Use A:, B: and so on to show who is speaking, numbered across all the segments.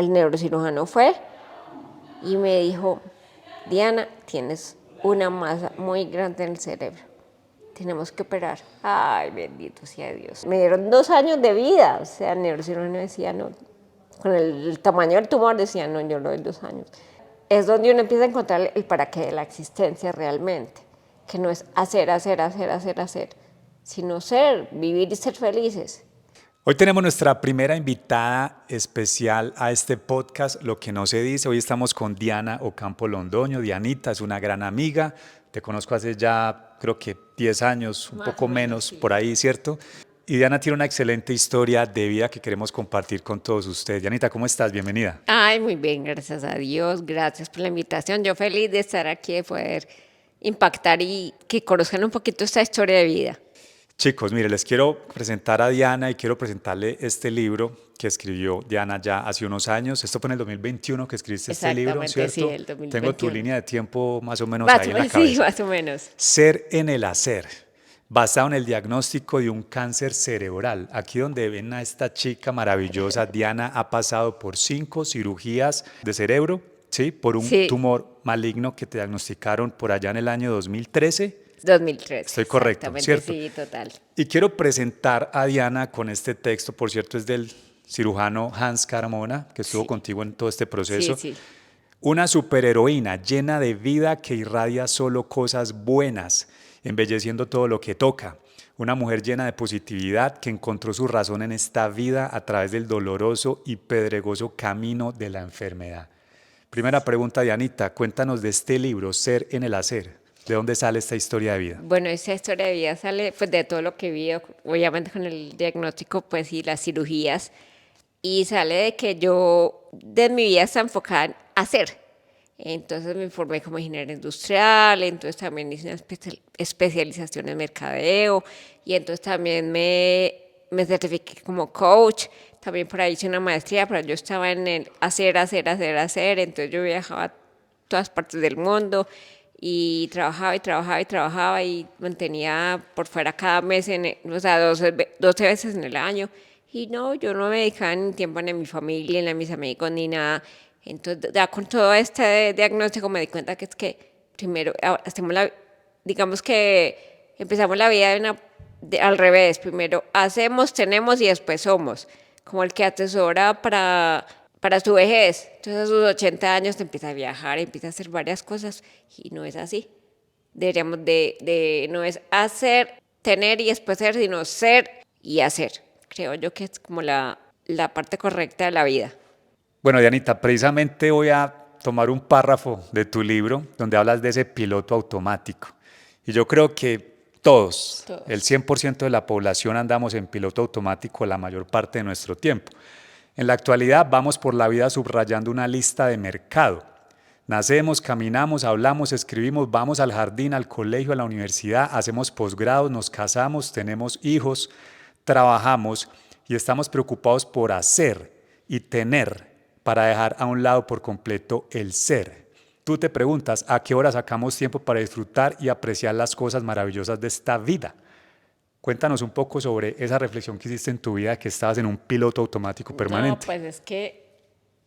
A: el neurocirujano fue y me dijo, Diana, tienes una masa muy grande en el cerebro, tenemos que operar. Ay, bendito sea Dios. Me dieron 2 años de vida, o sea, el neurocirujano decía, no, con el tamaño del tumor decía, no, yo no doy 2 años. Es donde uno empieza a encontrar el para qué de la existencia realmente, que no es hacer, sino ser, vivir y ser felices.
B: Hoy tenemos nuestra primera invitada especial a este podcast, Lo que no se dice. Hoy estamos con Diana Ocampo Londoño. Dianita es una gran amiga. Te conozco hace ya, creo que 10 años, un
A: Más
B: poco
A: o menos,
B: menos,
A: sí.
B: por ahí, ¿cierto? Y Diana tiene una excelente historia de vida que queremos compartir con todos ustedes. Dianita, ¿cómo estás? Bienvenida.
A: Ay, muy bien, gracias a Dios, gracias por la invitación. Yo feliz de estar aquí, de poder impactar y que conozcan un poquito esta historia de vida.
B: Chicos, mire, les quiero presentar a Diana y quiero presentarle este libro que escribió Diana ya hace unos años. Esto fue en el 2021 que escribiste este libro,
A: Exactamente, sí,
B: ¿cierto?
A: el
B: Menos. Tu
A: 2021.
B: línea de tiempo más o menos ahí en la
A: Sí,
B: cabeza.
A: más o menos.
B: Ser en el hacer, basado en el diagnóstico de un cáncer cerebral. Aquí donde ven a esta chica maravillosa, Diana ha pasado por 5 cirugías de cerebro, ¿sí? Por un
A: Sí,
B: tumor maligno que te diagnosticaron por allá en el año 2013.
A: 2013,
B: Estoy correcto,
A: exactamente,
B: ¿cierto?
A: sí, total.
B: Y quiero presentar a Diana con este texto, por cierto, es del cirujano Hans Carmona, que estuvo
A: Sí,
B: contigo en todo este
A: sí,
B: proceso.
A: sí.
B: Una superheroína llena de vida que irradia solo cosas buenas, embelleciendo todo lo que toca. Una mujer llena de positividad que encontró su razón en esta vida a través del doloroso y pedregoso camino de la enfermedad. Primera pregunta, Dianita, cuéntanos de este libro, Ser en el Hacer. ¿De dónde sale esta historia de vida?
A: Bueno, esa historia de vida sale pues de todo lo que vi, obviamente con el diagnóstico pues y las cirugías, y sale de que yo de mi vida está enfocada en hacer. Entonces me formé como ingeniero industrial, entonces también hice una especialización en mercadeo y entonces también me certifiqué como coach, también por ahí hice una maestría, pero yo estaba en el hacer, entonces yo viajaba a todas partes del mundo y trabajaba y mantenía por fuera cada mes, o sea, 12 veces en el año. Y no, yo no me dedicaba ni tiempo ni a mi familia, ni a mis amigos, ni nada. Entonces, ya con todo este diagnóstico me di cuenta que es que primero hacemos digamos que empezamos la vida al revés. Primero hacemos, tenemos y después somos. Como el que atesora para su vejez. Entonces a sus 80 años te empieza a viajar, empieza a hacer varias cosas y no es así. Deberíamos no es hacer, tener y después ser, sino ser y hacer. Creo yo que es como la parte correcta de la vida.
B: Bueno, Dianita, precisamente voy a tomar un párrafo de tu libro donde hablas de ese piloto automático. Y yo creo que todos, el
A: Todos.
B: 100% de la población andamos en piloto automático la mayor parte de nuestro tiempo. En la actualidad vamos por la vida subrayando una lista de mercado. Nacemos, caminamos, hablamos, escribimos, vamos al jardín, al colegio, a la universidad, hacemos posgrados, nos casamos, tenemos hijos, trabajamos y estamos preocupados por hacer y tener para dejar a un lado por completo el ser. Tú te preguntas a qué hora sacamos tiempo para disfrutar y apreciar las cosas maravillosas de esta vida. Cuéntanos un poco sobre esa reflexión que hiciste en tu vida, que estabas en un piloto automático
A: No,
B: permanente.
A: pues es que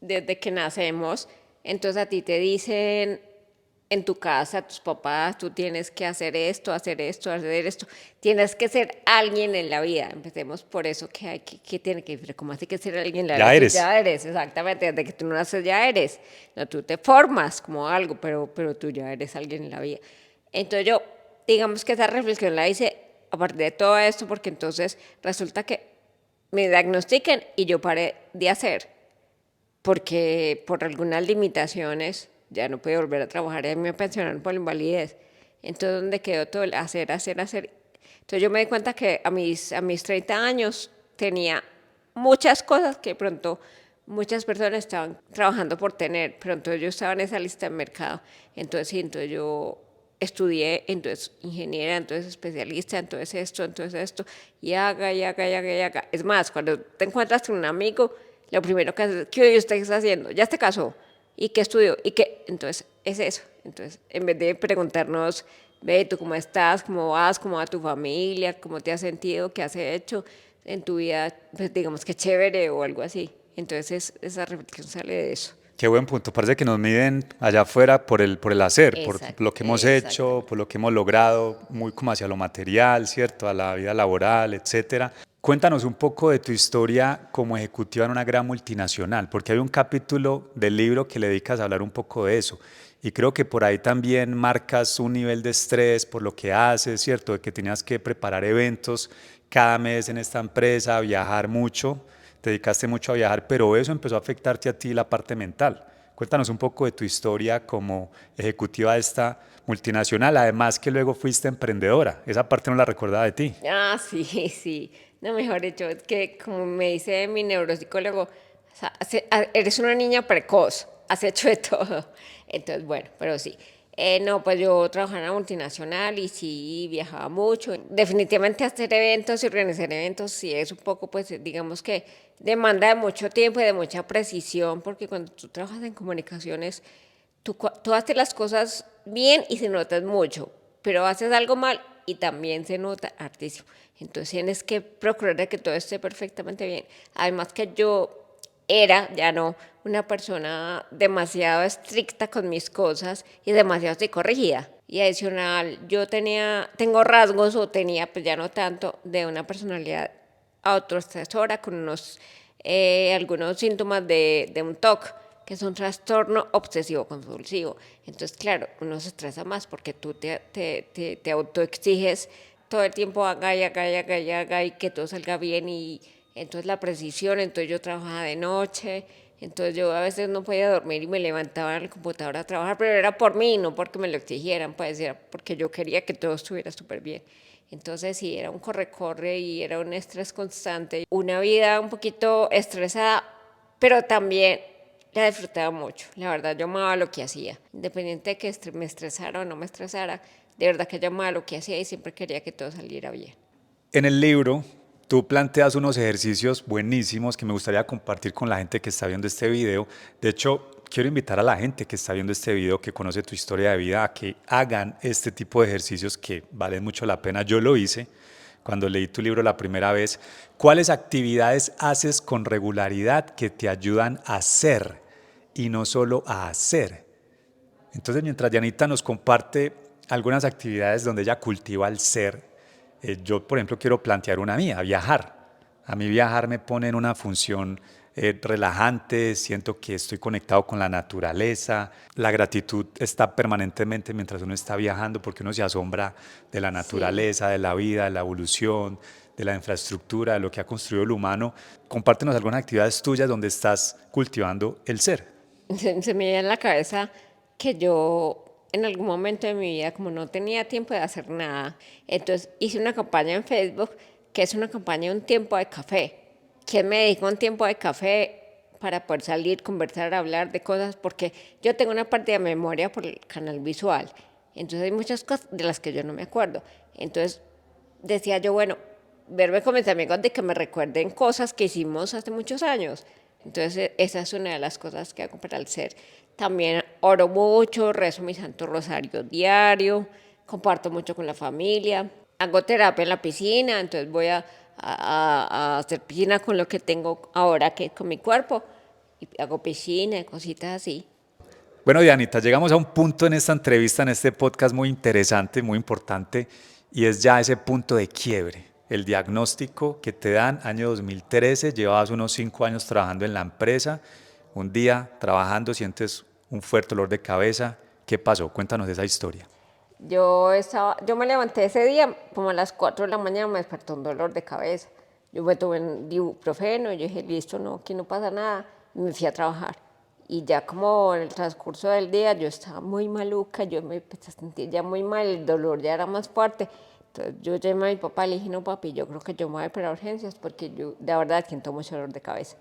A: desde que nacemos, entonces a ti te dicen en tu casa, tus papás, tú tienes que hacer esto, hacer esto, hacer esto. Tienes que ser alguien en la vida. Empecemos por eso que tiene que decir, ¿cómo hace que ser alguien en la vida?
B: Ya
A: Tú
B: eres.
A: ya eres, exactamente, desde que tú no naces ya eres. No, tú te formas como algo, pero tú ya eres alguien en la vida. Entonces yo, digamos que esa reflexión la hice a partir de todo esto, porque entonces resulta que me diagnostiquen y yo paré de hacer, porque por algunas limitaciones ya no pude volver a trabajar y me pensionaron por la invalidez. Entonces, ¿dónde quedó todo el hacer, hacer, hacer? Entonces yo me di cuenta que a mis 30 años tenía muchas cosas que pronto muchas personas estaban trabajando por tener, pero entonces yo estaba en esa lista de mercado. Entonces sí, entonces yo estudié, entonces ingeniera, entonces especialista, entonces esto, y haga. Es más, cuando te encuentras con un amigo, lo primero que haces, ¿qué usted está haciendo? ¿Ya se casó? ¿Y qué estudió? ¿Y qué? Entonces, es eso. Entonces, en vez de preguntarnos, ve, ¿tú cómo estás? ¿Cómo vas? ¿Cómo va tu familia? ¿Cómo te has sentido? ¿Qué has hecho en tu vida? Pues digamos que chévere o algo así. Entonces esa reflexión sale de eso.
B: Qué buen punto. Parece que nos miden allá afuera por el hacer, por lo que hemos hecho,
A: Exactamente.
B: por lo que hemos logrado, muy como hacia lo material, ¿cierto? A la vida laboral, etcétera. Cuéntanos un poco de tu historia como ejecutiva en una gran multinacional, porque hay un capítulo del libro que le dedicas a hablar un poco de eso. Y creo que por ahí también marcas un nivel de estrés por lo que haces, ¿cierto? De que tenías que preparar eventos cada mes en esta empresa, viajar mucho, te dedicaste mucho a viajar, pero eso empezó a afectarte a ti la parte mental. Cuéntanos un poco de tu historia como ejecutiva de esta multinacional, además que luego fuiste emprendedora. Esa parte no la recordaba de ti.
A: Ah, sí, sí. No, mejor dicho, es que como me dice mi neuropsicólogo, o sea, eres una niña precoz, has hecho de todo. Entonces, bueno, pero sí. No, pues yo trabajaba en una multinacional y sí viajaba mucho. Definitivamente hacer eventos y organizar eventos sí es un poco, pues digamos que demanda de mucho tiempo y de mucha precisión, porque cuando tú trabajas en comunicaciones, tú haces las cosas bien y se notan mucho, pero haces algo mal y también se nota hartísimo. Entonces tienes que procurar de que todo esté perfectamente bien. Además que yo era, ya no, una persona demasiado estricta con mis cosas y demasiado psicorrígida. Y adicional, tengo rasgos o tenía, pues ya no tanto, de una personalidad autoestresora con algunos síntomas de un TOC, que es un trastorno obsesivo compulsivo. Entonces, claro, uno se estresa más porque tú te autoexiges todo el tiempo, haga y haga y haga y haga y que todo salga bien y entonces la precisión, entonces yo trabajaba de noche, entonces yo a veces no podía dormir y me levantaba en la computadora a trabajar, pero era por mí, no porque me lo exigieran, pues era porque yo quería que todo estuviera súper bien. Entonces sí, era un corre-corre y era un estrés constante, una vida un poquito estresada, pero también la disfrutaba mucho. La verdad, yo amaba lo que hacía. Independiente de que me estresara o no me estresara, de verdad que yo amaba lo que hacía y siempre quería que todo saliera bien.
B: En el libro, tú planteas unos ejercicios buenísimos que me gustaría compartir con la gente que está viendo este video. De hecho, quiero invitar a la gente que está viendo este video, que conoce tu historia de vida, a que hagan este tipo de ejercicios que valen mucho la pena. Yo lo hice cuando leí tu libro la primera vez. ¿Cuáles actividades haces con regularidad que te ayudan a ser y no solo a hacer? Entonces, mientras Dianita nos comparte algunas actividades donde ella cultiva el ser, yo, por ejemplo, quiero plantear una mía, viajar. A mí viajar me pone en una función relajante, siento que estoy conectado con la naturaleza, la gratitud está permanentemente mientras uno está viajando porque uno se asombra de la
A: Sí.
B: naturaleza, de la vida, de la evolución, de la infraestructura, de lo que ha construido el humano. Compártenos algunas actividades tuyas donde estás cultivando el ser.
A: Se me viene en la cabeza que yo en algún momento de mi vida, como no tenía tiempo de hacer nada, entonces hice una campaña en Facebook que es una campaña de un tiempo de café. ¿Quién me dedica un tiempo de café para poder salir, conversar, hablar de cosas? Porque yo tengo una parte de memoria por el canal visual. Entonces hay muchas cosas de las que yo no me acuerdo. Entonces decía yo, bueno, verme con mis amigos de que me recuerden cosas que hicimos hace muchos años. Entonces, esa es una de las cosas que hago para el ser. También oro mucho, rezo mi santo rosario diario, comparto mucho con la familia, hago terapia en la piscina, entonces voy a hacer piscina con lo que tengo ahora, que es con mi cuerpo, y hago piscina, cositas así.
B: Bueno, Dianita, llegamos a un punto en esta entrevista, en este podcast muy interesante, muy importante, y es ya ese punto de quiebre, el diagnóstico que te dan año 2013, llevabas unos 5 años trabajando en la empresa, un día trabajando sientes un fuerte dolor de cabeza. ¿Qué pasó? Cuéntanos esa historia.
A: Yo me levanté ese día, como a las 4 de la mañana me despertó un dolor de cabeza. Yo me tomé un ibuprofeno, yo dije, listo, no, aquí no pasa nada, y me fui a trabajar. Y ya como en el transcurso del día yo estaba muy maluca, yo me empecé a sentir ya muy mal, el dolor ya era más fuerte. Entonces yo llamé a mi papá y le dije, no papi, yo creo que yo me voy a ir a urgencias porque yo de verdad siento mucho dolor de cabeza.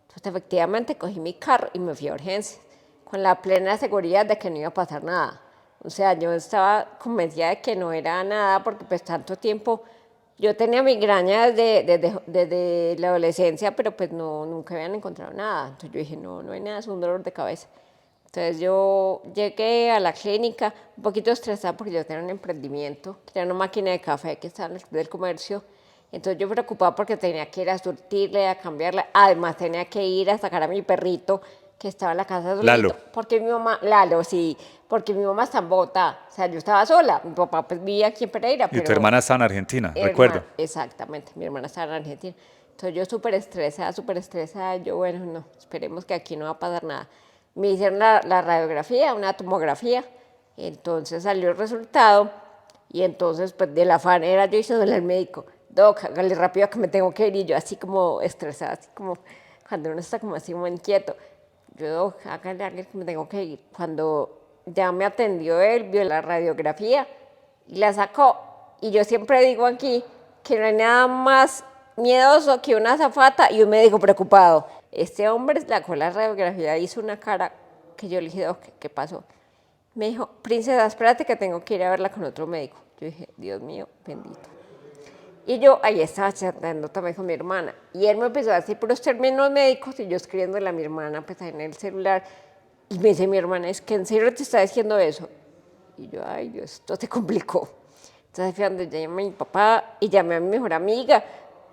A: Entonces efectivamente cogí mi carro y me fui a urgencias, con la plena seguridad de que no iba a pasar nada. O sea, yo estaba convencida de que no era nada porque pues tanto tiempo, yo tenía migraña desde la adolescencia, pero pues no, nunca habían encontrado nada. Entonces yo dije, no, no hay nada, es un dolor de cabeza. Entonces yo llegué a la clínica un poquito estresada porque yo tenía un emprendimiento, tenía una máquina de café que estaba en el Club del Comercio Entonces yo preocupada porque tenía que ir a surtirle, a cambiarle. Además tenía que ir a sacar a mi perrito que estaba en la casa
B: Lalo.
A: solito. Porque mi mamá, Lalo, sí, porque mi mamá está en Bogotá. O sea, yo estaba sola. Mi papá pues vivía aquí en Pereira,
B: Y tu
A: pero
B: hermana estaba en Argentina, recuerdo.
A: hermana, exactamente, mi hermana estaba en Argentina. Entonces yo súper estresada, yo bueno, no, esperemos que aquí no va a pasar nada. Me hicieron la radiografía, una tomografía, entonces salió el resultado y entonces pues del afán era yo diciéndole al médico, Doc, hágale rápido que me tengo que ir y yo así como estresada, así como cuando uno está como así muy inquieto. Yo, Doc, hágale que me tengo que ir. Cuando ya me atendió él, vio la radiografía y la sacó. Y yo siempre digo aquí que no hay nada más miedoso que una azafata y un médico preocupado. Este hombre sacó la radiografía, hizo una cara que yo le dije, "Doc, ¿qué pasó?" Me dijo, princesa, espérate que tengo que ir a verla con otro médico. Yo dije, Dios mío, bendito. Y yo ahí estaba chateando también con mi hermana. Y él me empezó a decir puros términos médicos y yo escribiéndole a mi hermana pues en el celular. Y me dice mi hermana, ¿es que en serio te está diciendo eso? Y yo, ay Dios, esto te complicó. Entonces fui donde llamé a mi papá y llamé a mi mejor amiga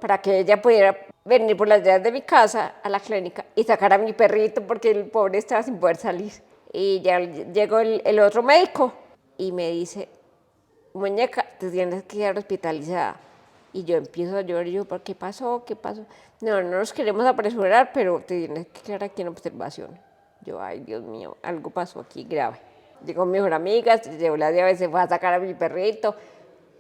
A: para que ella pudiera venir por las llaves de mi casa a la clínica y sacar a mi perrito porque el pobre estaba sin poder salir. Y ya llegó el otro médico y me dice, muñeca, te tienes que quedar hospitalizada. Y yo empiezo a llorar y yo, ¿por qué pasó? ¿Qué pasó? No, no nos queremos apresurar, pero te tienes que quedar aquí en observación. Yo, ay, Dios mío, algo pasó aquí grave. Llegó mi mejor amiga, se llevó las llaves, se fue a sacar a mi perrito.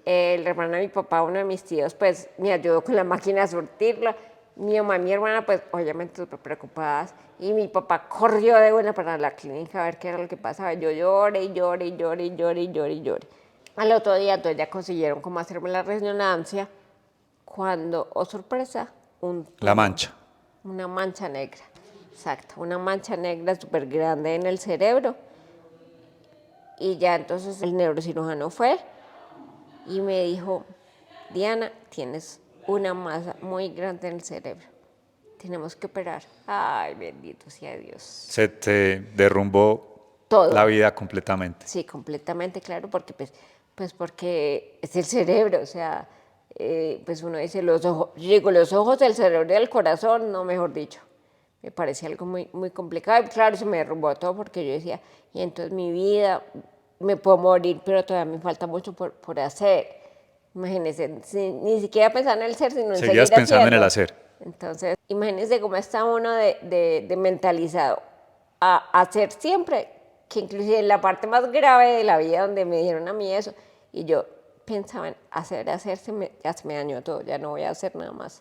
A: El hermano de mi papá, uno de mis tíos, pues me ayudó con la máquina a surtirla. Mi mamá y mi hermana, pues obviamente súper preocupadas. Y mi papá corrió de buena para la clínica a ver qué era lo que pasaba. Yo lloré y lloré y lloré y lloré y lloré y lloré. Al otro día, entonces ya consiguieron cómo hacerme la resonancia cuando, oh sorpresa, un
B: La
A: tumor,
B: Mancha.
A: una mancha negra. Exacto, una mancha negra súper grande en el cerebro. Y ya entonces el neurocirujano fue y me dijo, Diana, tienes una masa muy grande en el cerebro. Tenemos que operar. Ay, bendito sea Dios.
B: Se te derrumbó la
A: Todo.
B: vida completamente.
A: Sí, completamente claro, porque pues porque es el cerebro, o sea, pues uno dice los ojos, yo digo los ojos, el cerebro y el corazón, no, mejor dicho. Me parecía algo muy complicado y claro, se me derrumbó todo porque yo decía, y entonces mi vida, me puedo morir, pero todavía me falta mucho por hacer. Imagínense, ni siquiera pensar en el ser, sino en
B: Seguías
A: seguir
B: pensando en el
A: haciendo.
B: hacer.
A: Entonces, imagínense cómo está uno de mentalizado a hacer siempre, que inclusive en la parte más grave de la vida donde me dieron a mí eso, y yo pensaba en hacer, ya se me dañó todo, ya no voy a hacer nada más.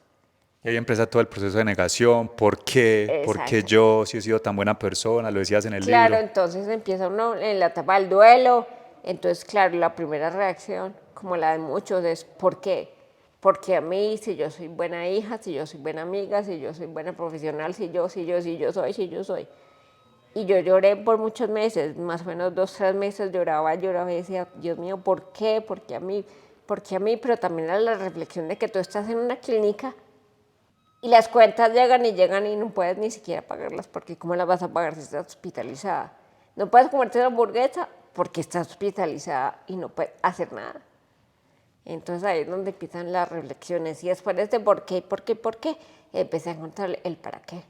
B: Y ahí empieza todo el proceso de negación. ¿Por qué? ¿Por qué
A: Exacto.
B: yo, si he sido tan buena persona? Lo decías en el
A: Claro,
B: libro.
A: entonces empieza uno en la etapa del duelo, entonces claro, la primera reacción, como la de muchos, es ¿por qué? Porque a mí, si yo soy buena hija, si yo soy buena amiga, si yo soy buena profesional, si yo soy. Y yo lloré por muchos meses, más o menos 2, 3 meses lloraba y decía, Dios mío, ¿por qué? ¿Por qué a mí? ¿Por qué a mí? Pero también era la reflexión de que tú estás en una clínica y las cuentas llegan y no puedes ni siquiera pagarlas porque ¿cómo las vas a pagar si estás hospitalizada? No puedes comerte la hamburguesa porque estás hospitalizada y no puedes hacer nada. Entonces ahí es donde empiezan las reflexiones y después de este por qué, empecé a encontrar el para qué.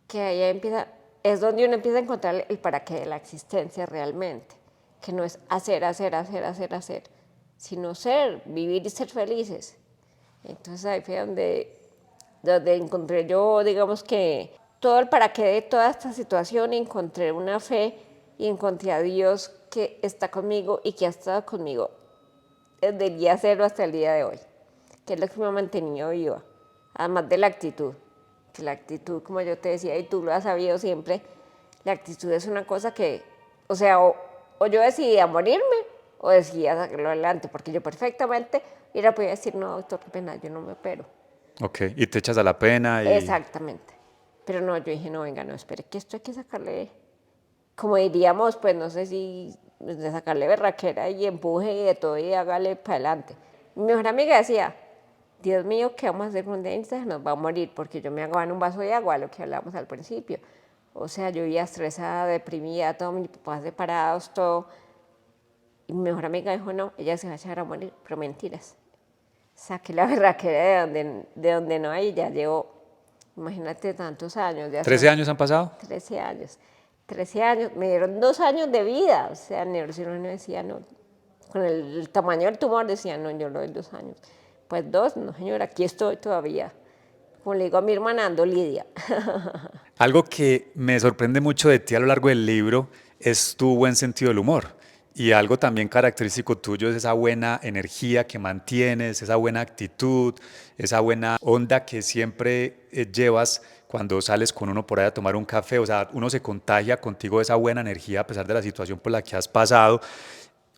A: Que ahí empieza, es donde uno empieza a encontrar el para qué de la existencia realmente, que no es hacer, sino ser, vivir y ser felices. Entonces ahí fue donde encontré yo, digamos que todo el para qué de toda esta situación, encontré una fe y encontré a Dios que está conmigo y que ha estado conmigo desde el día cero hasta el día de hoy, que es lo que me ha mantenido viva, además de la actitud, que la actitud, como yo te decía, y tú lo has sabido siempre, la actitud es una cosa que, o sea, o yo decidía morirme o decidía sacarlo adelante, porque yo perfectamente hubiera podido decir, no, doctor, qué pena, yo no me opero.
B: Ok. Y te echas a la pena y...
A: Exactamente. Pero no, yo dije, no, venga, no, espere, que esto hay que sacarle, como diríamos, pues no sé si de sacarle berraquera y empuje y de todo y hágale para adelante. Mi mejor amiga decía, Dios mío, ¿qué vamos a hacer con un dentista? Se nos va a morir porque yo me hago en un vaso de agua, lo que hablábamos al principio. O sea, yo vivía estresada, deprimida, todos mis papás separados, todo. Y mi mejor amiga dijo, no, ella se va a echar a morir, pero mentiras. saqué la berraquera de donde no hay, ya llevo, imagínate, tantos años, ya son
B: 13 años han pasado.
A: 13 años. 13 años, me dieron 2 años de vida, o sea, el neurocirujano decía, no, con el tamaño del tumor decía, no, yo no doy 2 años. Pues 2, no señora, aquí estoy todavía. Como le digo a mi hermana, ando Lidia.
B: Algo que me sorprende mucho de ti a lo largo del libro es tu buen sentido del humor. Y algo también característico tuyo es esa buena energía que mantienes, esa buena actitud, esa buena onda que siempre llevas cuando sales con uno por ahí a tomar un café. O sea, uno se contagia contigo de esa buena energía a pesar de la situación por la que has pasado.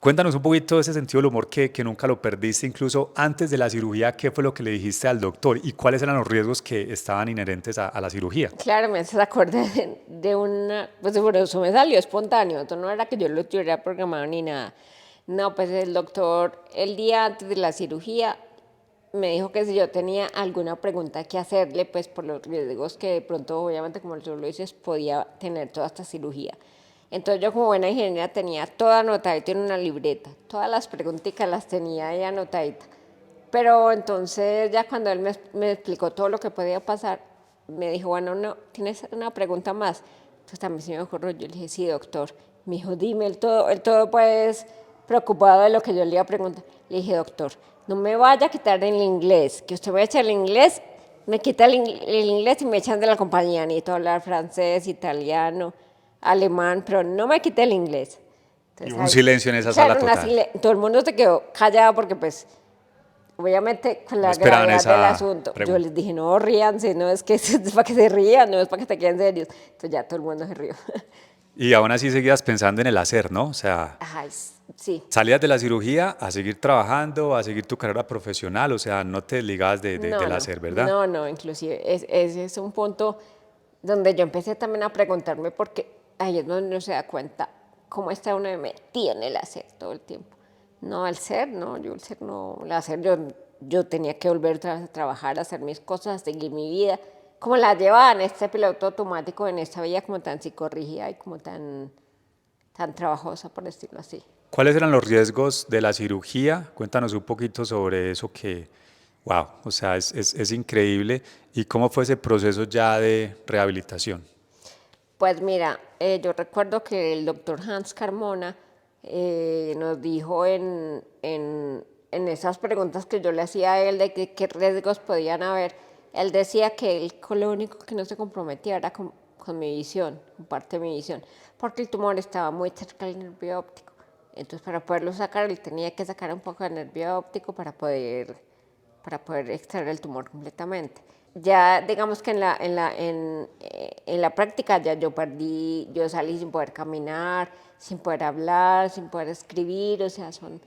B: Cuéntanos un poquito de ese sentido del humor que nunca lo perdiste, incluso antes de la cirugía. ¿Qué fue lo que le dijiste al doctor y cuáles eran los riesgos que estaban inherentes a la cirugía?
A: Claro, me haces acordar de una, pues bueno, eso me salió espontáneo, esto no era que yo lo tuviera programado ni nada. No, pues el doctor, el día antes de la cirugía, me dijo que si yo tenía alguna pregunta que hacerle, pues por los riesgos que de pronto, obviamente, como tú lo dices, podía tener toda esta cirugía. Entonces yo como buena ingeniera tenía toda anotadita en una libreta, todas las preguntitas las tenía ahí anotaditas. Pero entonces ya cuando él me explicó todo lo que podía pasar, me dijo, bueno, no, ¿tienes una pregunta más? Entonces también se me ocurrió, yo le dije, sí, doctor. Me dijo, dime, el todo pues preocupado de lo que yo le iba a preguntar. Le dije, doctor, no me vaya a quitar el inglés, que usted me echa el inglés, me quita el inglés y me echan de la compañía. Necesito hablar francés, italiano, alemán, pero no me quite el inglés.
B: Y
A: Entonces,
B: hubo un silencio en esa sala
A: claro,
B: total.
A: todo el mundo se quedó callado porque pues obviamente con
B: No
A: la
B: esperaban
A: gravedad del
B: esa
A: asunto, yo
B: pregunta.
A: les dije, no, ríanse, no es que es para que se rían, no es para que se queden serios. Entonces ya todo el mundo se rió.
B: Y aún así seguías pensando en el hacer, ¿no? O sea,
A: Ay, sí,
B: salías de la cirugía a seguir trabajando, a seguir tu carrera profesional, o sea, no te desligabas
A: no,
B: del
A: no,
B: hacer, ¿verdad?
A: no, no, inclusive ese es un punto donde yo empecé también a preguntarme porque ahí es donde uno se da cuenta cómo está uno de metido en el hacer todo el tiempo. No el ser, no, yo el ser no, el hacer yo tenía que volver otra vez a trabajar, a hacer mis cosas, a seguir mi vida, como la llevaba en este piloto automático, en esta vida como tan psicorrígida y como tan trabajosa, por decirlo así.
B: ¿Cuáles eran los riesgos de la cirugía? Cuéntanos un poquito sobre eso que, wow, o sea, es increíble. ¿Y cómo fue ese proceso ya de rehabilitación?
A: Pues mira, yo recuerdo que el doctor Hans Carmona nos dijo en esas preguntas que yo le hacía a él de qué riesgos podían haber, él decía que él con lo único que no se comprometía era con mi visión, con parte de mi visión, porque el tumor estaba muy cerca del nervio óptico. Entonces para poderlo sacar, él tenía que sacar un poco de nervio óptico para poder extraer el tumor completamente. Ya digamos que en la práctica ya yo salí sin poder caminar, sin poder hablar, sin poder escribir, o sea, son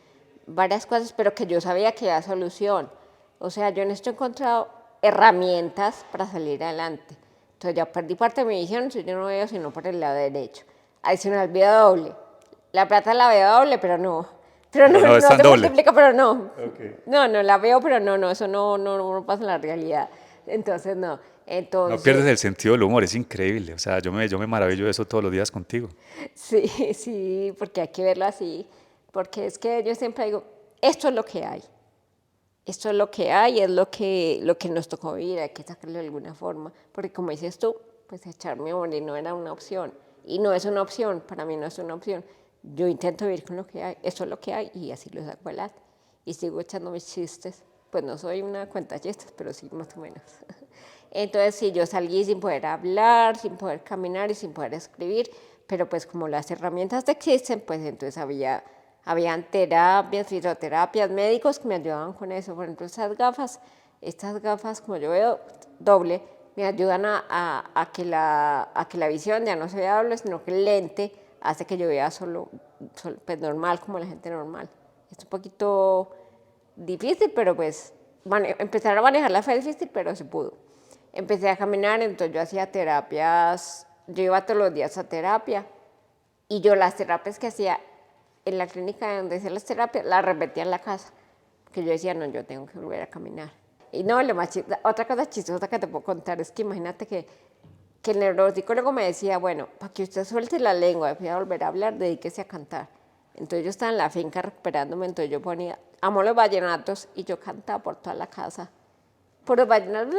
A: varias cosas, pero que yo sabía que había solución. O sea, yo en esto he encontrado herramientas para salir adelante. Entonces ya perdí parte de mi visión, entonces yo no veo sino por el lado derecho. Adicional, veo doble. La plata la veo doble, pero no. Pero no,
B: Pero no es
A: no
B: tan
A: se
B: doble.
A: multiplica, pero no.
B: Ok.
A: No, no la veo, pero no, eso no pasa en la realidad. Entonces, no.
B: No pierdes
A: Entonces,
B: el sentido del humor, es increíble. O sea, yo me maravillo de eso todos los días contigo.
A: sí, sí, porque hay que verlo así. Porque es que yo siempre digo, esto es lo que hay. Esto es lo que hay, es lo que nos tocó vivir, hay que sacarlo de alguna forma. Porque como dices tú, pues echarme a morir no era una opción. Y no es una opción, para mí no es una opción. Yo intento vivir con lo que hay, eso es lo que hay y así lo saco adelante. Y sigo echando mis chistes. Pues no soy una cuenta chistes, pero sí más o menos. Entonces sí, yo salí sin poder hablar, sin poder caminar y sin poder escribir, pero pues como las herramientas existen, pues entonces habían terapias, fisioterapias, médicos que me ayudaban con eso. Por ejemplo, estas gafas, como yo veo doble, me ayudan a que la visión ya no se vea doble, sino que el lente hace que yo vea solo pues normal, como la gente normal. Es un poquito difícil, pero pues empezar a manejarla fue difícil, pero se pudo. Empecé a caminar, entonces yo hacía terapias, yo iba todos los días a terapia y yo las terapias que hacía en la clínica donde hacía las terapias, las repetía en la casa, que yo decía, no, yo tengo que volver a caminar. Y no, otra cosa chistosa que te puedo contar es que imagínate que el neuropsicólogo me decía, bueno, para que usted suelte la lengua y pueda volver a hablar, dedíquese a cantar. Entonces yo estaba en la finca recuperándome, entonces yo ponía, amo los vallenatos y yo cantaba por toda la casa. Por los vallenatos,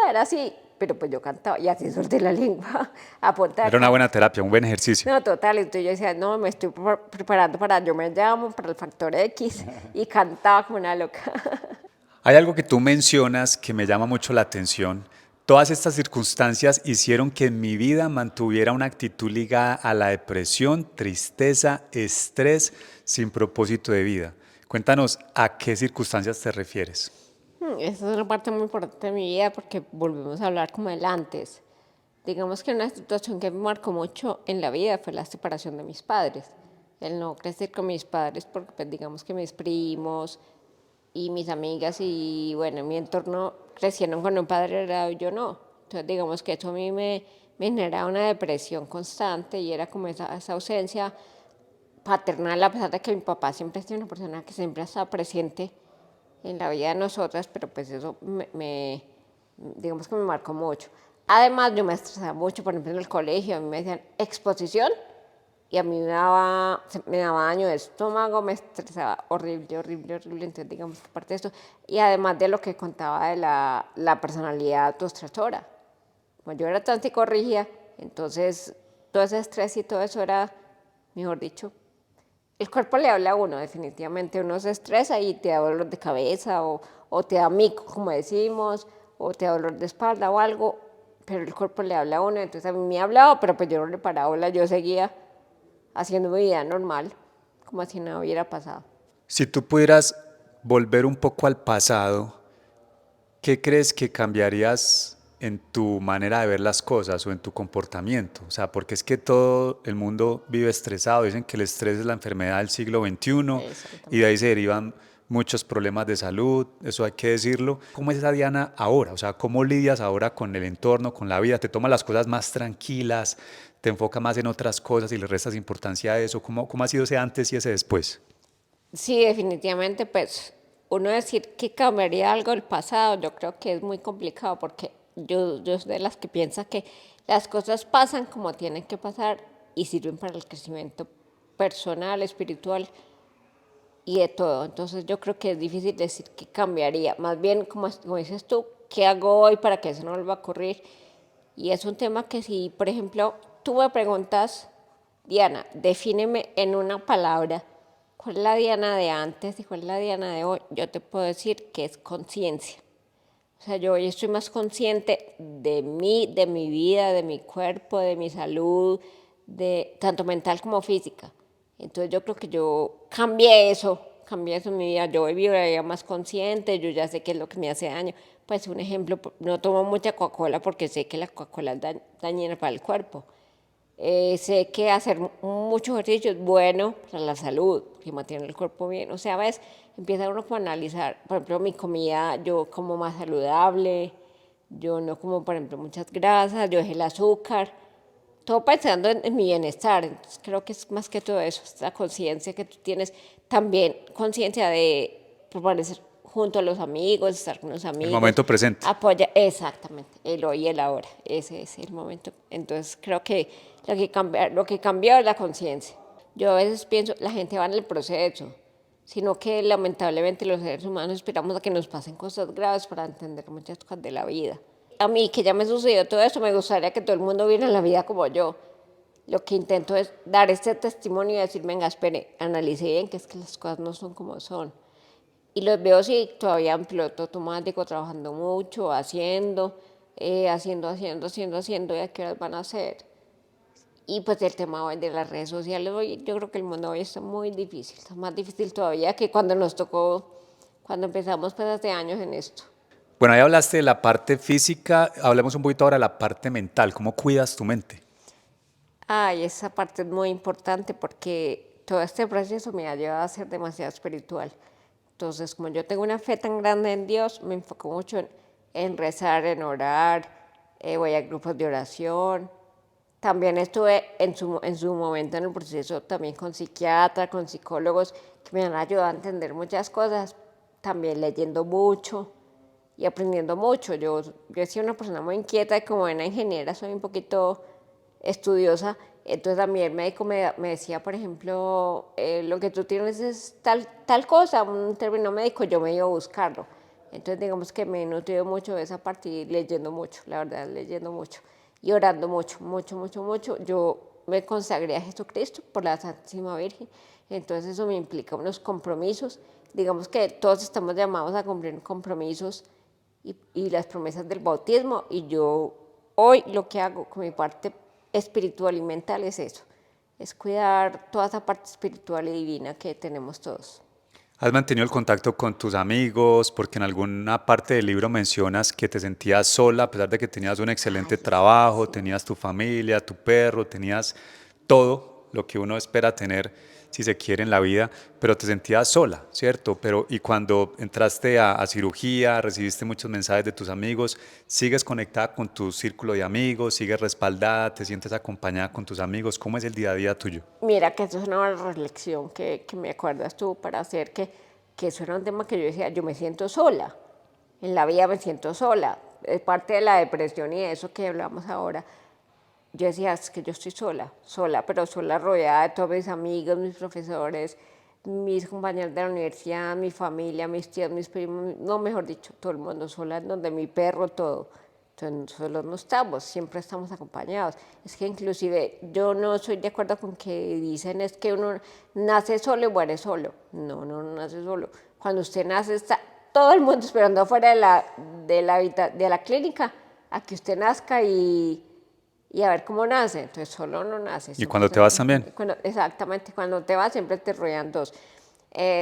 A: era así, pero pues yo cantaba y así solté la lengua a punta de
B: Era una
A: canto.
B: buena terapia, un buen ejercicio.
A: No, total, entonces yo decía, no, me estoy preparando para Yo Me Llamo, para el Factor X, y cantaba como una loca.
B: Hay algo que tú mencionas que me llama mucho la atención. Todas estas circunstancias hicieron que en mi vida mantuviera una actitud ligada a la depresión, tristeza, estrés, sin propósito de vida. Cuéntanos a qué circunstancias te refieres.
A: Esa es una parte muy importante de mi vida porque volvemos a hablar como del antes. Digamos que una situación que me marcó mucho en la vida fue la separación de mis padres. El no crecer con mis padres porque pues, digamos que mis primos y mis amigas y bueno, mi entorno crecieron con un padre heredado y yo no. Entonces digamos que eso a mí me generaba una depresión constante y era como esa ausencia paternal, a pesar de que mi papá siempre ha sido una persona que siempre ha estado presente en la vida de nosotras, pero pues eso digamos que me marcó mucho. Además, yo me estresaba mucho, por ejemplo, en el colegio, a mí me decían exposición y a mí me daba daño de estómago, me estresaba horrible, horrible, horrible, entonces digamos que parte de esto, y además de lo que contaba de la personalidad autoestresora. Como yo era tan psicorrígida, entonces todo ese estrés y todo eso era, mejor dicho, el cuerpo le habla a uno, definitivamente. Uno se estresa y te da dolor de cabeza o te da mico, como decimos, o te da dolor de espalda o algo, pero el cuerpo le habla a uno. Entonces a mí me hablaba, pero pues yo no le paraba bola, yo seguía haciendo mi vida normal, como si nada hubiera pasado.
B: Si tú pudieras volver un poco al pasado, ¿qué crees que cambiarías en tu manera de ver las cosas o en tu comportamiento? O sea, porque es que todo el mundo vive estresado. Dicen que el estrés es la enfermedad del siglo XXI y de
A: Exactamente.
B: ahí se derivan muchos problemas de salud, eso hay que decirlo. ¿Cómo es esa Diana ahora? O sea, ¿cómo lidias ahora con el entorno, con la vida? ¿Te tomas las cosas más tranquilas? ¿Te enfocas más en otras cosas y le restas importancia a eso? ¿Cómo ha sido ese antes y ese después?
A: Sí, definitivamente, pues uno decir que cambiaría algo del pasado, yo creo que es muy complicado porque yo soy de las que piensa que las cosas pasan como tienen que pasar y sirven para el crecimiento personal, espiritual y de todo. Entonces yo creo que es difícil decir que cambiaría. Más bien, como dices tú, ¿qué hago hoy para que eso no vuelva a ocurrir? Y es un tema que si, por ejemplo, tú me preguntas, Diana, defíneme en una palabra cuál es la Diana de antes y cuál es la Diana de hoy, yo te puedo decir que es conciencia. O sea, yo hoy estoy más consciente de mí, de mi vida, de mi cuerpo, de mi salud, de tanto mental como física. Entonces yo creo que yo cambié eso en mi vida. Yo hoy vivo más consciente, yo ya sé qué es lo que me hace daño. Pues un ejemplo, no tomo mucha Coca-Cola porque sé que la Coca-Cola es dañina para el cuerpo. Sé que hacer mucho ejercicio es bueno para la salud, que mantiene el cuerpo bien. O sea, ves, empieza uno como a analizar, por ejemplo, mi comida, yo como más saludable, yo no como, por ejemplo, muchas grasas, yo dejé el azúcar, todo pensando en mi bienestar. Entonces, creo que es más que todo eso, es la conciencia que tú tienes, también conciencia de permanecer junto a los amigos, estar con los
B: El
A: amigos,
B: momento presente.
A: apoya, exactamente, el hoy y el ahora, ese es el momento. Entonces creo que lo que cambió es la conciencia. Yo a veces pienso, la gente va en el proceso, sino que lamentablemente los seres humanos esperamos a que nos pasen cosas graves para entender muchas cosas de la vida. A mí, que ya me sucedió todo eso, me gustaría que todo el mundo viera la vida como yo. Lo que intento es dar este testimonio y decir, venga, espere, analice bien que es que las cosas no son como son. Y los veo sí todavía en piloto automático, trabajando mucho, haciendo, y a qué horas van a hacer. Y pues el tema hoy de las redes sociales, hoy, yo creo que el mundo hoy está muy difícil, está más difícil todavía que cuando nos tocó, cuando empezamos pues hace años en esto.
B: Bueno, ahí hablaste de la parte física, hablemos un poquito ahora de la parte mental. ¿Cómo cuidas tu mente?
A: Ay, esa parte es muy importante porque todo este proceso me ha llevado a ser demasiado espiritual. Entonces, como yo tengo una fe tan grande en Dios, me enfoco mucho en rezar, en orar, voy a grupos de oración. También estuve en su momento en el proceso también con psiquiatras, con psicólogos que me han ayudado a entender muchas cosas, también leyendo mucho y aprendiendo mucho. Yo he sido una persona muy inquieta y como buena ingeniera soy un poquito estudiosa Entonces a mí el médico me decía, por ejemplo, lo que tú tienes es tal cosa, un término médico, yo me iba a buscarlo. Entonces digamos que me he nutrido mucho de esa parte y leyendo mucho, la verdad, leyendo mucho y orando mucho, mucho, mucho, mucho. Yo me consagré a Jesucristo por la Santísima Virgen, entonces eso me implica unos compromisos. Digamos que todos estamos llamados a cumplir compromisos y las promesas del bautismo, y yo hoy lo que hago con mi parte espiritual y mental es eso, es cuidar toda esa parte espiritual y divina que tenemos todos.
B: ¿Has mantenido el contacto con tus amigos? Porque en alguna parte del libro mencionas que te sentías sola a pesar de que tenías un excelente
A: Ay,
B: trabajo,
A: sí.
B: tenías tu familia, tu perro, tenías todo lo que uno espera tener si se quiere en la vida, pero te sentías sola, ¿cierto? Pero y cuando entraste a cirugía, recibiste muchos mensajes de tus amigos, ¿sigues conectada con tu círculo de amigos? ¿Sigues respaldada? ¿Te sientes acompañada con tus amigos? ¿Cómo es el día a día tuyo?
A: Mira que eso es una reflexión que me acuerdas tú para hacer que eso era un tema que yo decía, yo me siento sola, en la vida me siento sola, es parte de la depresión y eso que hablamos ahora. Yo decía, es que yo estoy sola, sola, pero sola rodeada de todos mis amigos, mis profesores, mis compañeros de la universidad, mi familia, mis tíos, mis primos, no, mejor dicho, todo el mundo sola, en donde mi perro, todo. Entonces, solos no estamos, siempre estamos acompañados. Es que inclusive yo no estoy de acuerdo con que dicen es que uno nace solo y muere solo. No, no nace solo. Cuando usted nace está todo el mundo esperando afuera de la clínica a que usted nazca y a ver cómo nace. Entonces solo no nace.
B: Y
A: Siempre
B: cuando te vas también.
A: exactamente, cuando te vas siempre te rodean dos.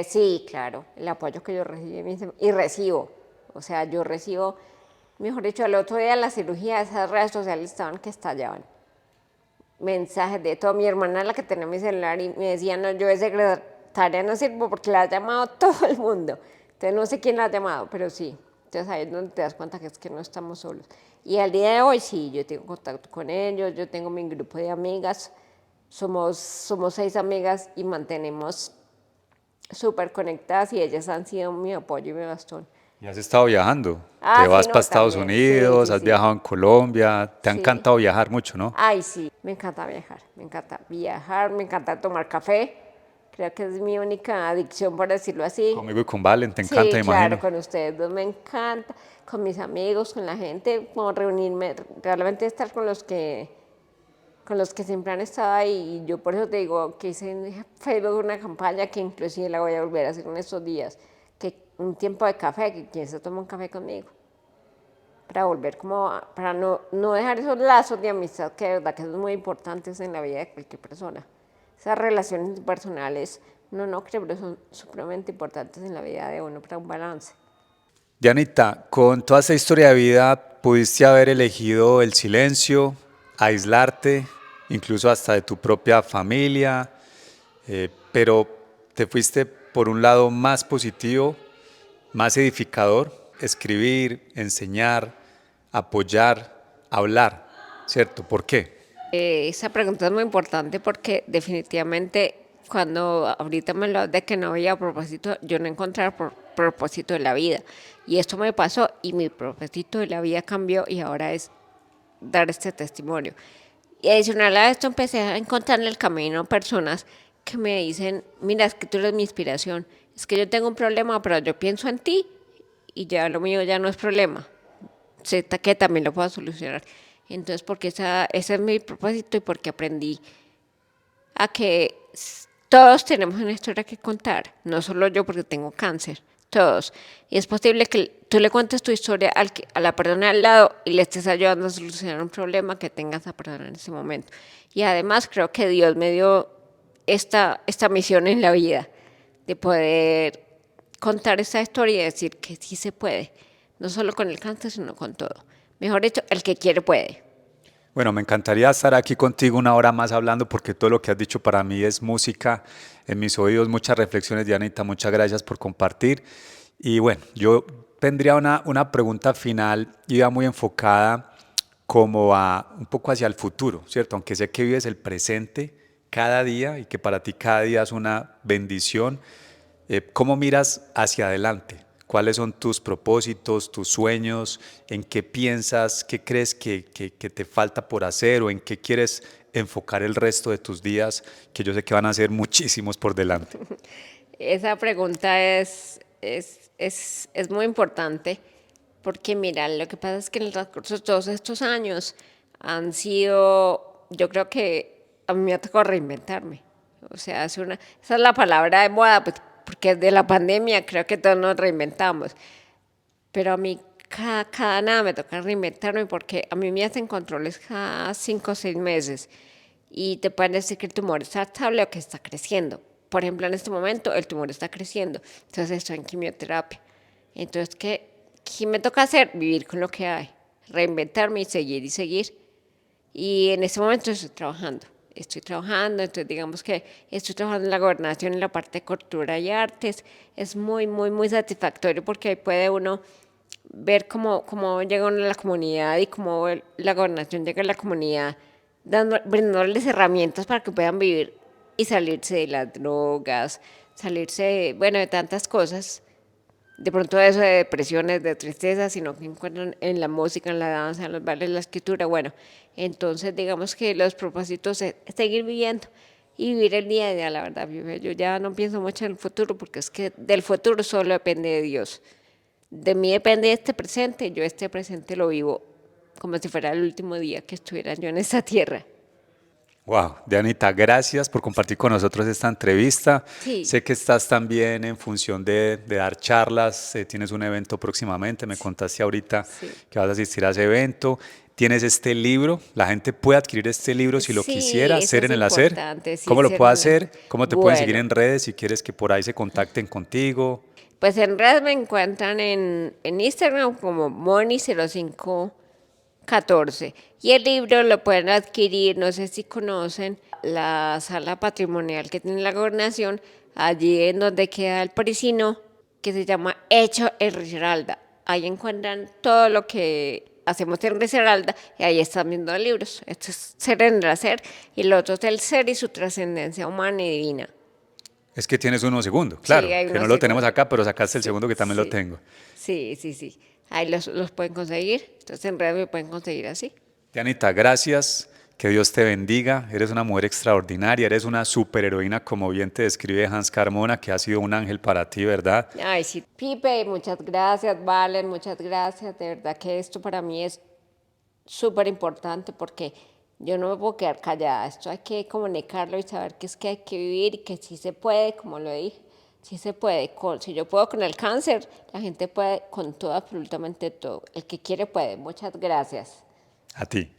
A: Sí, claro, el apoyo que yo recibí y recibo. O sea, yo recibo, mejor dicho, el otro día de la cirugía, esas redes sociales estaban que estallaban. Mensajes de todo. Mi hermana, la que tenía mi celular, y me decía, no, yo de secretaria no sirvo porque la ha llamado todo el mundo. Entonces no sé quién la ha llamado, pero sí. Entonces ahí es donde te das cuenta que es que no estamos solos. Y al día de hoy sí, yo tengo contacto con ellos, yo tengo mi grupo de amigas, somos 6 amigas y mantenemos súper conectadas y ellas han sido mi apoyo y mi bastón.
B: Y has estado viajando. Te
A: Ah, sí,
B: vas para
A: no,
B: Estados
A: también, sí,
B: Unidos,
A: sí,
B: has
A: sí,
B: viajado en Colombia. Te ha
A: sí.
B: encantado viajar mucho, ¿no?
A: Ay, sí, me encanta tomar café. Creo que es mi única adicción, por decirlo así.
B: Conmigo y con Valen, te encanta,
A: Sí,
B: me
A: claro,
B: imagino.
A: con ustedes dos me encanta, con mis amigos, con la gente, como reunirme, realmente estar con los que siempre han estado ahí. Y yo por eso te digo que hice en Facebook una campaña que inclusive la voy a volver a hacer en estos días, que un tiempo de café, que quien se toma un café conmigo para volver como, para no dejar esos lazos de amistad que de verdad que son muy importantes en la vida de cualquier persona. Esas relaciones personales, uno no cree, pero son supremamente importantes en la vida de uno para un balance.
B: Dianita, con toda esta historia de vida, pudiste haber elegido el silencio, aislarte, incluso hasta de tu propia familia, pero te fuiste por un lado más positivo, más edificador, escribir, enseñar, apoyar, hablar, ¿cierto? ¿Por qué?
A: Esa pregunta es muy importante porque definitivamente cuando ahorita me lo de que no había propósito, yo no encontraba propósito de la vida. Y esto me pasó y mi propósito de la vida cambió y ahora es dar este testimonio. Y adicional a esto empecé a encontrar en el camino personas que me dicen, mira, es que tú eres mi inspiración, es que yo tengo un problema, pero yo pienso en ti y ya lo mío ya no es problema, sé que también lo puedo solucionar. Entonces, porque ese es mi propósito y porque aprendí a que todos tenemos una historia que contar, no solo yo porque tengo cáncer, todos. Y es posible que tú le cuentes tu historia a la persona al lado y le estés ayudando a solucionar un problema que tenga esa persona en ese momento. Y además creo que Dios me dio esta misión en la vida de poder contar esta historia y decir que sí se puede, no solo con el cáncer, sino con todo. Mejor dicho, el que quiere puede.
B: Bueno, me encantaría estar aquí contigo una hora más hablando porque todo lo que has dicho para mí es música en mis oídos, muchas reflexiones, Dianita, muchas gracias por compartir. Y bueno, yo tendría una pregunta final, iba muy enfocada como a un poco hacia el futuro, ¿cierto? Aunque sé que vives el presente cada día y que para ti cada día es una bendición, ¿cómo miras hacia adelante? ¿Cuáles son tus propósitos, tus sueños? ¿En qué piensas? ¿Qué crees que te falta por hacer? ¿O en qué quieres enfocar el resto de tus días? Que yo sé que van a ser muchísimos por delante.
A: Esa pregunta es muy importante porque mira, lo que pasa es que en el transcurso de todos estos años han sido, yo creo que a mí me ha tocado reinventarme. O sea, esa es la palabra de moda, pues, porque de la pandemia creo que todos nos reinventamos. Pero a mí cada nada me toca reinventarme porque a mí me hacen controles cada 5 o 6 meses y te pueden decir que el tumor está estable o que está creciendo. Por ejemplo, en este momento el tumor está creciendo, entonces estoy en quimioterapia. Entonces, ¿qué me toca hacer? Vivir con lo que hay, reinventarme y seguir y seguir. Y en este momento estoy trabajando, entonces digamos que estoy trabajando en la gobernación en la parte de cultura y artes. Es muy, muy, muy satisfactorio porque ahí puede uno ver cómo llega uno a la comunidad y cómo la gobernación llega a la comunidad, brindándoles herramientas para que puedan vivir y salirse de las drogas, salirse, bueno, de tantas cosas de pronto eso de depresiones, de tristeza, sino que encuentran en la música, en la danza, en los bailes, la escritura, bueno, entonces digamos que los propósitos es seguir viviendo y vivir el día a día, la verdad, yo ya no pienso mucho en el futuro porque es que del futuro solo depende de Dios, de mí depende este presente, yo este presente lo vivo como si fuera el último día que estuviera yo en esta tierra.
B: Wow, Dianita, gracias por compartir con nosotros esta entrevista.
A: Sí,
B: Sé que estás también en función de dar charlas, tienes un evento próximamente, me contaste ahorita
A: sí.
B: que vas a asistir a ese evento. Tienes este libro, la gente puede adquirir este libro si lo
A: Sí,
B: quisiera,
A: eso
B: Ser
A: es
B: en el Hacer.
A: importante, sí,
B: ¿Cómo lo puede
A: Serena.
B: hacer? ¿Cómo te pueden seguir
A: Bueno,
B: en redes si quieres que por ahí se contacten contigo?
A: pues en redes me encuentran en Instagram como Moni0514. Y el libro lo pueden adquirir, no sé si conocen la sala patrimonial que tiene la gobernación, allí en donde queda el parisino, que se llama Hecho en Risaralda. Ahí encuentran todo lo que hacemos en Risaralda y ahí están viendo libros. Esto es Ser en el Hacer y el otro es el ser y su trascendencia humana y divina.
B: Es que tienes uno segundo,
A: Sí,
B: claro,
A: hay
B: que
A: uno
B: no lo tenemos
A: segundo.
B: acá, pero sacaste el
A: Sí,
B: segundo que también lo
A: sí,
B: tengo.
A: sí, sí, sí. Ahí los pueden conseguir. Entonces en redes me pueden conseguir así.
B: Dianita, gracias. Que Dios te bendiga. Eres una mujer extraordinaria. Eres una superheroína, como bien te describe Hans Carmona, que ha sido un ángel para ti, ¿verdad?
A: Ay, sí, Pipe, muchas gracias, Valen, muchas gracias. De verdad que esto para mí es súper importante porque yo no me puedo quedar callada. Esto hay que comunicarlo y saber que es que hay que vivir y que sí se puede, como lo dije. Sí se puede. Si yo puedo con el cáncer, la gente puede con todo, absolutamente todo. El que quiere puede. Muchas gracias.
B: A ti.